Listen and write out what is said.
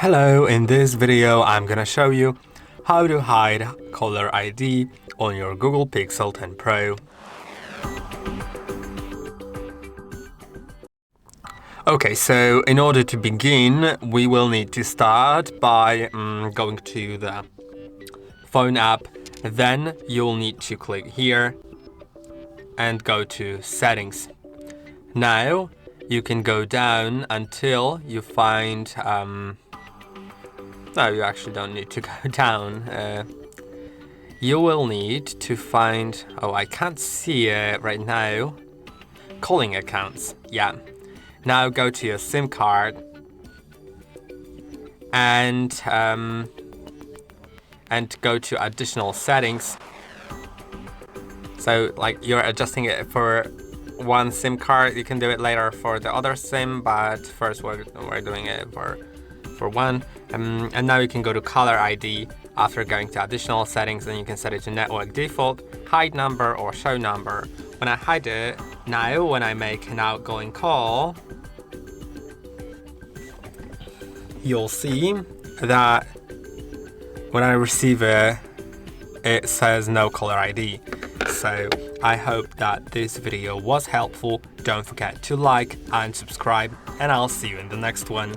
Hello, in this video I'm gonna show you how to hide caller ID on your Google Pixel 10 Pro. Okay, so in order to begin, we will need to start by going to the phone app. Then you'll need to click here and go to settings. Now you can go down until you find no, you actually don't need to go down. You will need to find, oh, I can't see it right now, calling accounts. Yeah. Now go to your SIM card and go to additional settings. So like you're adjusting it for one SIM card, you can do it later for the other SIM, but first we're doing it for one. And now you can go to caller ID after going to additional settings, and you can set it to network default, hide number or show number. When I hide it, now when I make an outgoing call, you'll see that when I receive it, it says no caller ID. So I hope that this video was helpful. Don't forget to like and subscribe, and I'll see you in the next one.